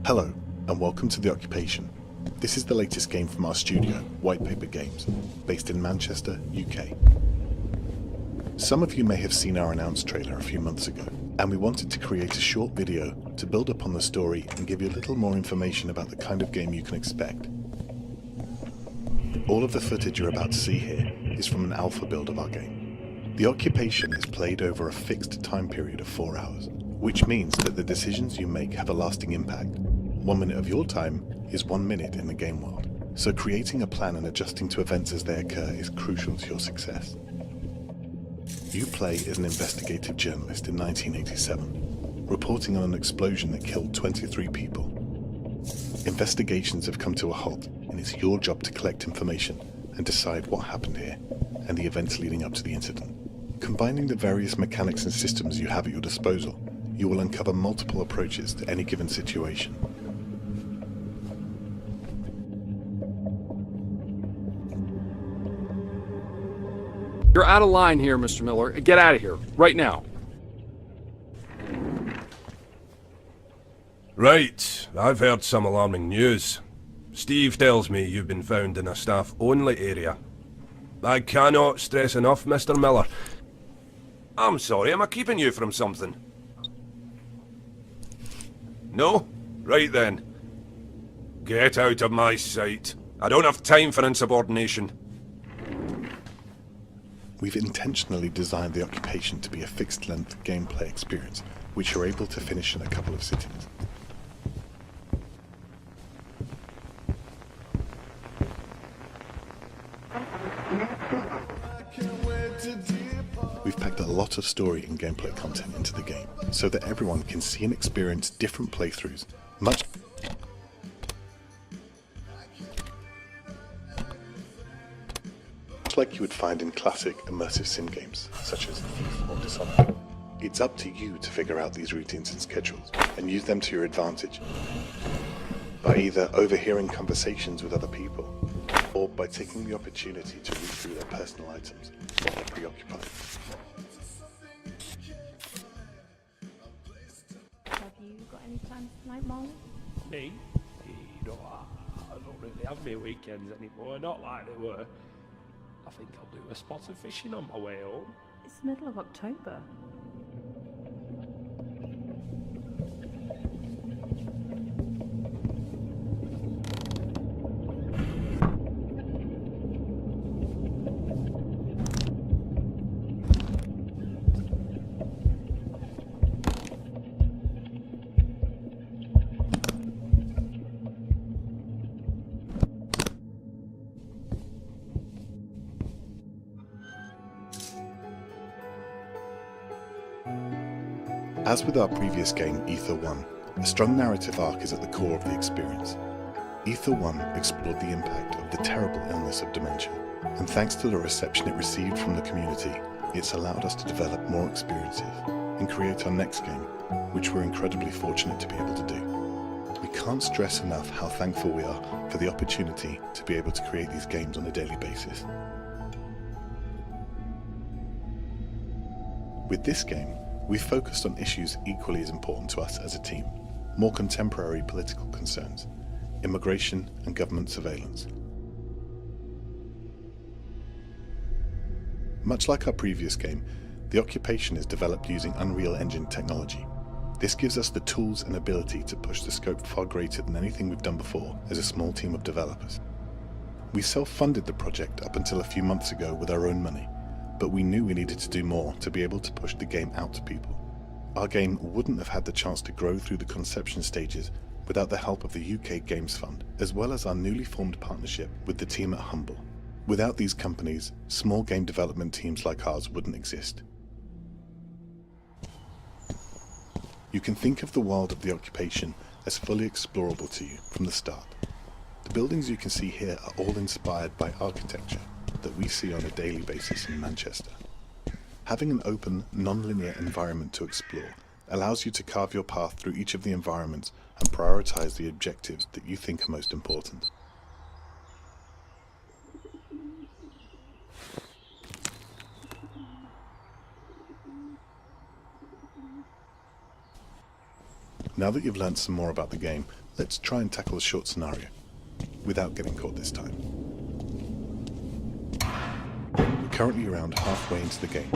Hello, and welcome to The Occupation. This is the latest game from our studio, White Paper Games, based in Manchester, UK. Some of you may have seen our announced trailer a few months ago, and we wanted to create a short video to build upon the story and give you a little more information about the kind of game you can expect. All of the footage you're about to see here is from an alpha build of our game. The Occupation is played over a fixed time period of 4 hours, which means that the decisions you make have a lasting impact. 1 minute of your time is 1 minute in the game world, so creating a plan and adjusting to events as they occur is crucial to your success. You play as an investigative journalist in 1987, reporting on an explosion that killed 23 people. Investigations have come to a halt, and it's your job to collect information and decide what happened here, and the events leading up to the incident. Combining the various mechanics and systems you have at your disposal, you will uncover multiple approaches to any given situation. You're out of line here, Mr. Miller. Get out of here, right now. Right, I've heard some alarming news. Steve tells me you've been found in a staff-only area. I cannot stress enough, Mr. Miller. I'm sorry, am I keeping you from something? No? Right then. Get out of my sight. I don't have time for insubordination. We've intentionally designed The Occupation to be a fixed-length gameplay experience, which you're able to finish in a couple of sittings. We've packed a lot of story and gameplay content into the game, so that everyone can see and experience different playthroughs, much like you would find in classic immersive sim games, such as Thief or Dishonored. It's up to you to figure out these routines and schedules, and use them to your advantage, by either overhearing conversations with other people, or by taking the opportunity to read through their personal items while they're preoccupied. Have you got any plans tonight, Molly? Me? No, I don't really have my weekends anymore, not like they were. I think I'll do a spot of fishing on my way home. It's the middle of October. As with our previous game, Ether 1, a strong narrative arc is at the core of the experience. Ether 1 explored the impact of the terrible illness of dementia, and thanks to the reception it received from the community, it's allowed us to develop more experiences and create our next game, which we're incredibly fortunate to be able to do. We can't stress enough how thankful we are for the opportunity to be able to create these games on a daily basis. With this game, we've focused on issues equally as important to us as a team: more contemporary political concerns, immigration and government surveillance. Much like our previous game, The Occupation is developed using Unreal Engine technology. This gives us the tools and ability to push the scope far greater than anything we've done before as a small team of developers. We self-funded the project up until a few months ago with our own money, but we knew we needed to do more to be able to push the game out to people. Our game wouldn't have had the chance to grow through the conception stages without the help of the UK Games Fund, as well as our newly formed partnership with the team at Humble. Without these companies, small game development teams like ours wouldn't exist. You can think of the world of The Occupation as fully explorable to you from the start. The buildings you can see here are all inspired by architecture that we see on a daily basis in Manchester. Having an open, non-linear environment to explore allows you to carve your path through each of the environments and prioritize the objectives that you think are most important. Now that you've learned some more about the game, let's try and tackle a short scenario, without getting caught this time. We're currently around halfway into the game.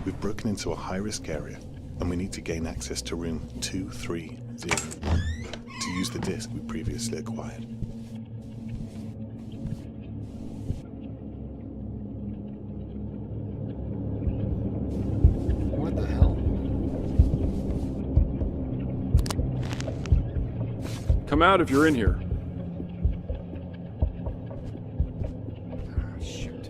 We've broken into a high-risk area, and we need to gain access to room 230 to use the disc we previously acquired. What the hell? Come out if you're in here. Ah, shoot.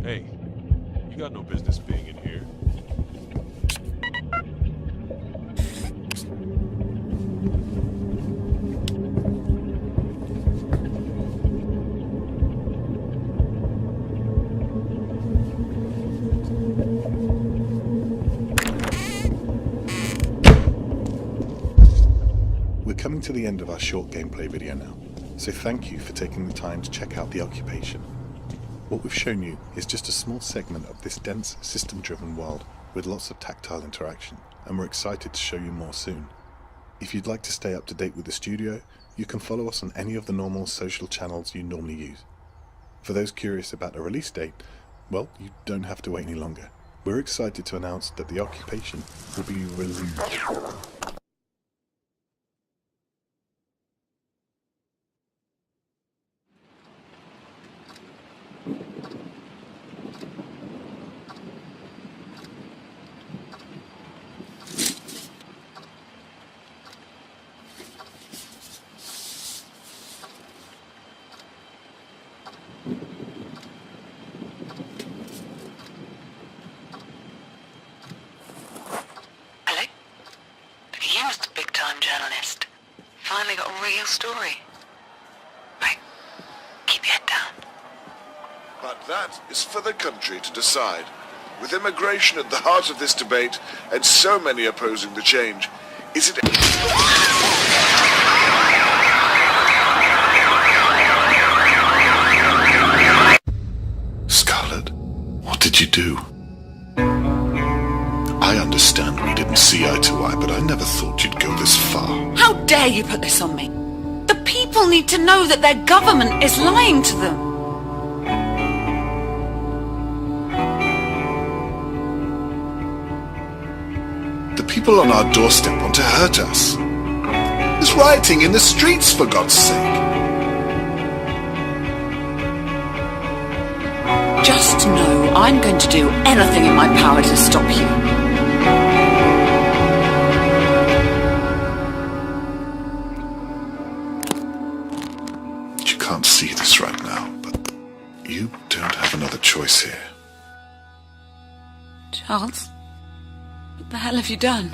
Hey, you got no business being in here. We're coming to the end of our short gameplay video now, so thank you for taking the time to check out the occupation. What we've shown you is just a small segment of this dense, system-driven world with lots of tactile interaction, and we're excited to show you more soon. If you'd like to stay up to date with the studio, you can follow us on any of the normal social channels you normally use. For those curious about a release date, well, you don't have to wait any longer. We're excited to announce that the occupation will be released. Hello? You must a big-time journalist. Finally got a real story. Right. Keep your head down. But that is for the country to decide. With immigration at the heart of this debate, and so many opposing the change, is it... Scarlet, what did you do? I understand we didn't see eye to eye, but I never thought you'd go this far. How dare you put this on me? The people need to know that their government is lying to them. The people on our doorstep want to hurt us. There's rioting in the streets, for God's sake. Just know I'm going to do anything in my power to stop you. You can't see this right now, but you don't have another choice here. Charles, what the hell have you done?